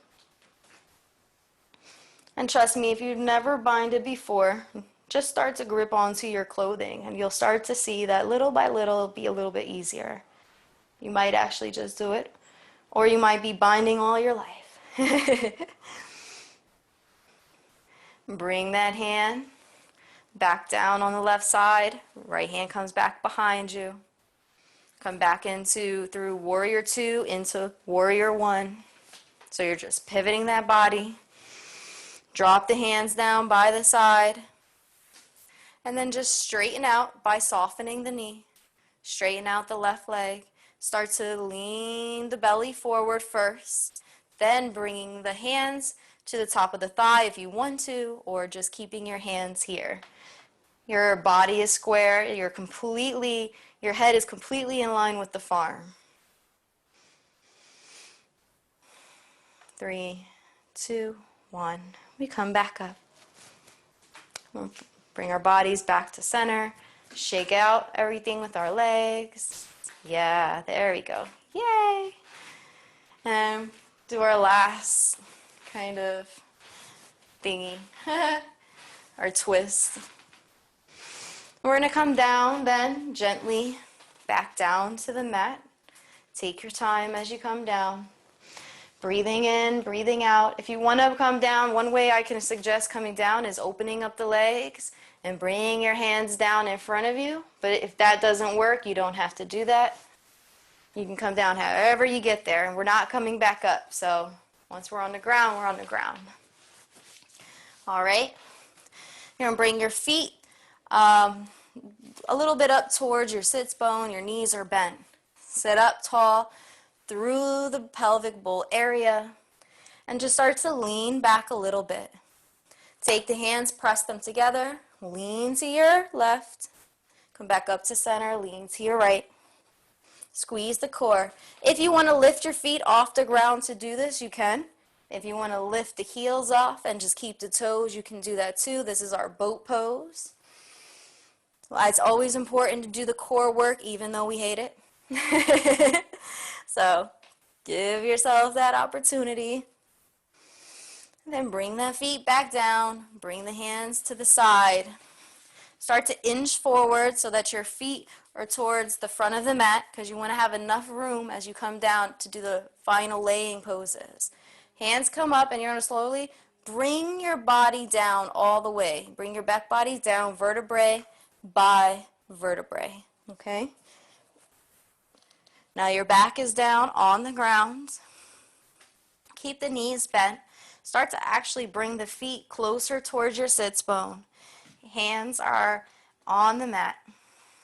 And trust me, if you've never binded before, just start to grip onto your clothing, and you'll start to see that little by little it'll be a little bit easier. You might actually just do it, or you might be binding all your life. Bring that hand back down on the left side. Right hand comes back behind you. Come back through warrior two into warrior one. So you're just pivoting that body. Drop the hands down by the side. And then just straighten out by softening the knee. Straighten out the left leg. Start to lean the belly forward first. Then bringing the hands to the top of the thigh if you want to, or just keeping your hands here. Your body is square. Your head is completely in line with the farm. 3, 2, 1. We come back up. We'll bring our bodies back to center. Shake out everything with our legs. Yeah, there we go. Yay! And do our last kind of thingy, our twist. We're going to come down then, gently back down to the mat. Take your time as you come down. Breathing in, breathing out. If you want to come down, one way I can suggest coming down is opening up the legs and bringing your hands down in front of you. But if that doesn't work, you don't have to do that. You can come down however you get there, and we're not coming back up. So once we're on the ground, we're on the ground. All right. You're going to bring your feet a little bit up towards your sits bone. Your knees are bent. Sit up tall through the pelvic bowl area, and just start to lean back a little bit. Take the hands, press them together, lean to your left, come back up to center, lean to your right. Squeeze the core. If you want to lift your feet off the ground to do this, you can. If you want to lift the heels off and just keep the toes, you can do that too. This is our boat pose. Well, it's always important to do the core work even though we hate it. So give yourself that opportunity. And then bring the feet back down. Bring the hands to the side. Start to inch forward so that your feet are towards the front of the mat, because you want to have enough room as you come down to do the final laying poses. Hands come up, and you're going to slowly bring your body down all the way. Bring your back body down vertebrae by vertebrae. Okay? Now your back is down on the ground. Keep the knees bent. Start to actually bring the feet closer towards your sits bone. Hands are on the mat.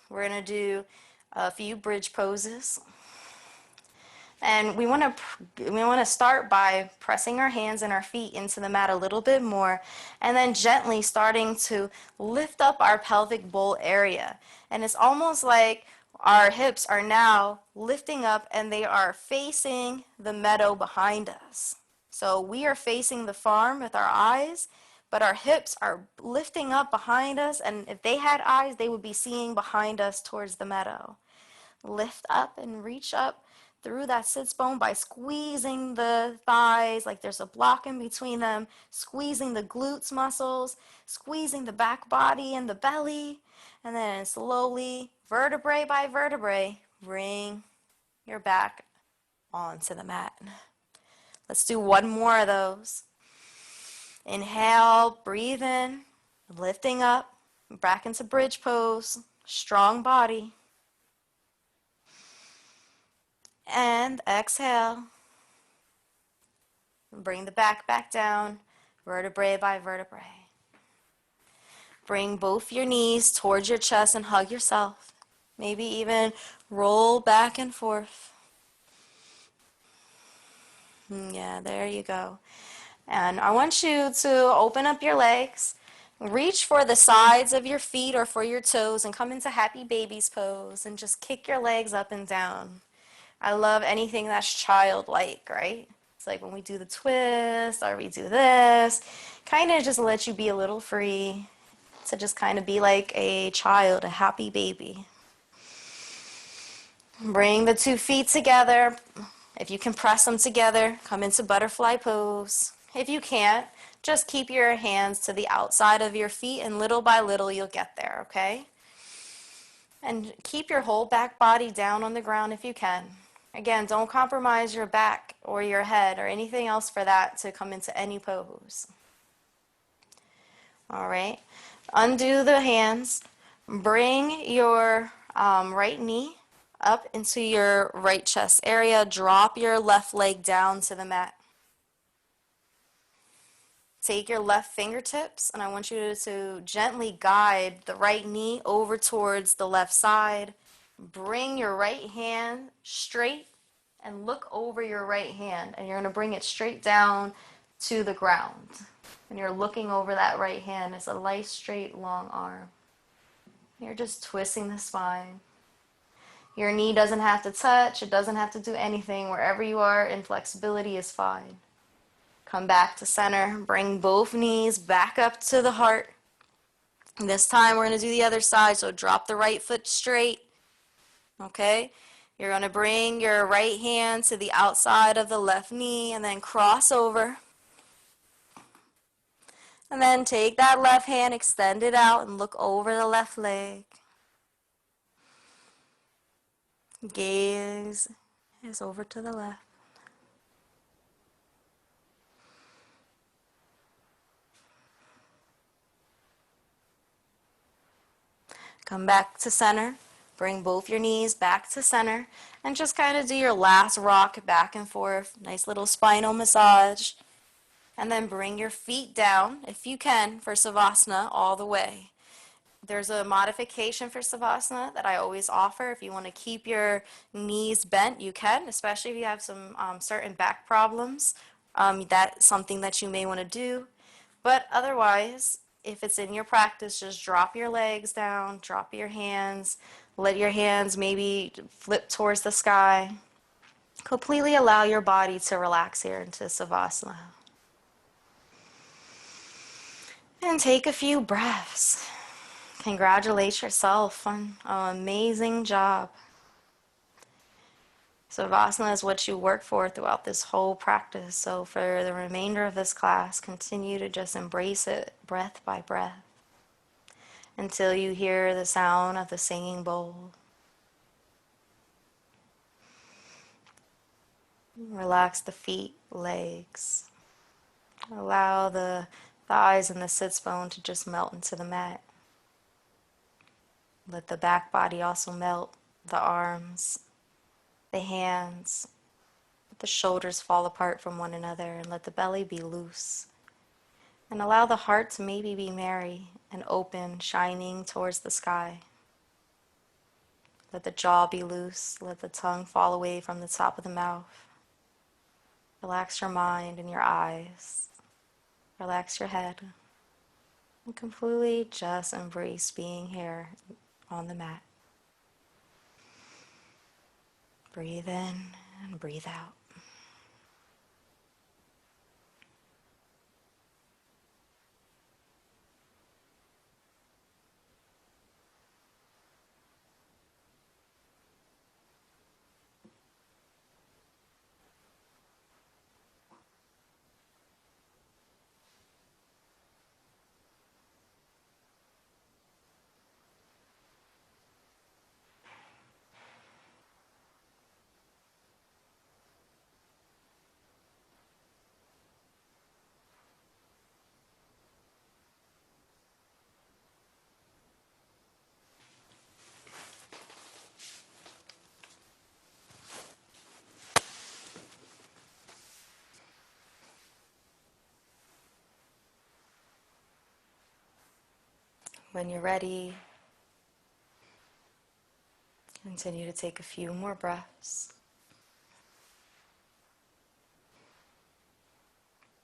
We're going to do a few bridge poses. And we want to start by pressing our hands and our feet into the mat a little bit more, and then gently starting to lift up our pelvic bowl area. And it's almost like our hips are now lifting up and they are facing the meadow behind us. So we are facing the farm with our eyes, but our hips are lifting up behind us, and if they had eyes, they would be seeing behind us towards the meadow. Lift up and reach up through that sits bone by squeezing the thighs like there's a block in between them, squeezing the glutes muscles, squeezing the back body and the belly, and then slowly, vertebrae by vertebrae, bring your back onto the mat. Let's do one more of those. Inhale, breathe in, lifting up, back into bridge pose, strong body. And exhale. Bring the back down, vertebrae by vertebrae. Bring both your knees towards your chest and hug yourself. Maybe even roll back and forth. Yeah, there you go. And I want you to open up your legs, reach for the sides of your feet or for your toes and come into happy baby's pose and just kick your legs up and down. I love anything that's childlike, right? It's like when we do the twist or we do this, kind of just let you be a little free to just kind of be like a child, a happy baby. Bring the 2 feet together. If you can press them together, come into butterfly pose. If you can't, just keep your hands to the outside of your feet and little by little you'll get there, okay? And keep your whole back body down on the ground if you can. Again, don't compromise your back or your head or anything else for that to come into any pose. All right. Undo the hands. Bring your right knee up into your right chest area. Drop your left leg down to the mat. Take your left fingertips, and I want you to gently guide the right knee over towards the left side. Bring your right hand straight and look over your right hand, and you're going to bring it straight down to the ground. And you're looking over that right hand. It's a nice, straight, long arm. You're just twisting the spine. Your knee doesn't have to touch. It doesn't have to do anything. Wherever you are in flexibility is fine. Come back to center. Bring both knees back up to the heart. And this time we're going to do the other side. So drop the right foot straight. Okay? You're going to bring your right hand to the outside of the left knee and then cross over. And then take that left hand, extend it out, and look over the left leg. Gaze is over to the left. Come back to center. Bring both your knees back to center. And just kind of do your last rock back and forth. Nice little spinal massage. And then bring your feet down, if you can, for Savasana all the way. There's a modification for Savasana that I always offer. If you want to keep your knees bent, you can, especially if you have some certain back problems. That's something that you may want to do. But otherwise, if it's in your practice, just drop your legs down, drop your hands, let your hands maybe flip towards the sky. Completely allow your body to relax here into Savasana. And take a few breaths. Congratulate yourself on an amazing job. Savasana is what you work for throughout this whole practice. So for the remainder of this class, continue to just embrace it breath by breath until you hear the sound of the singing bowl. Relax the feet, legs. Allow the thighs and the sits bone to just melt into the mat. Let the back body also melt, the arms, the hands. Let the shoulders fall apart from one another and let the belly be loose. And allow the heart to maybe be merry and open, shining towards the sky. Let the jaw be loose. Let the tongue fall away from the top of the mouth. Relax your mind and your eyes. Relax your head. And completely just embrace being here on the mat. Breathe in and breathe out. When you're ready, continue to take a few more breaths.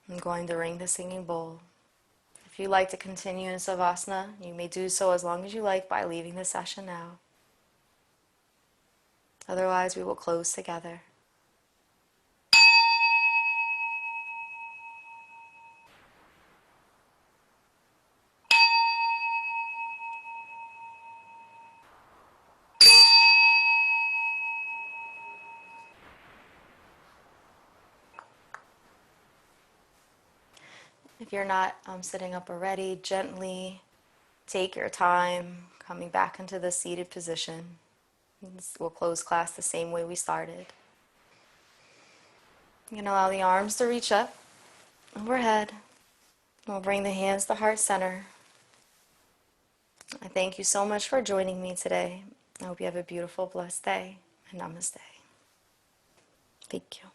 I'm going to ring the singing bowl. If you'd like to continue in Savasana, you may do so as long as you like by leaving the session now. Otherwise, we will close together. If you're not sitting up already, gently take your time coming back into the seated position. We'll close class the same way we started. You can allow the arms to reach up overhead. We'll bring the hands to heart center. I thank you so much for joining me today. I hope you have a beautiful, blessed day. And namaste. Thank you.